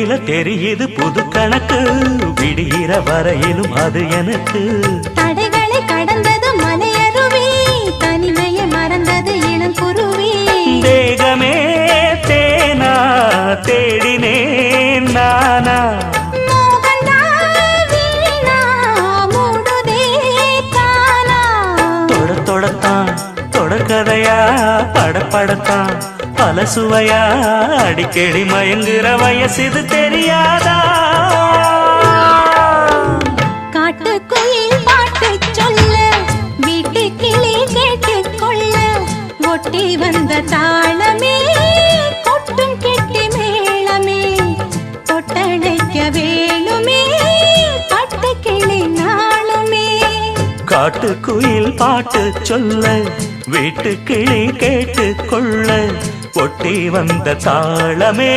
மேனியில தெரியுது புது கணக்கு விடுகிற வரையிலும் அது எனக்கு தடைகளை கடந்தது மலையருவி தனிமையை மறந்தது இளங்குருவி தேகமே தேனா தேடினேன் நானா தொடத்தான் தொடர்கதையா படப்படத்தான் பல சுவையா அடிக்கடி மயங்குற வயசு தெரியாதா காட்டுக்குயில் பாட்டு சொல்ல வீட்டு கிளி கேட்டுக்கொள்ள ஒட்டி வந்த தாளமே கொட்டும் கெட்டி மேளமே தொட்டணைக்க வேணுமே பட்டு கிளி நாளுமே காட்டுக்குயில் பாட்டு சொல்ல வீட்டு கிளி கேட்டுக்கொள்ள ஒட்டி வந்த தாளமே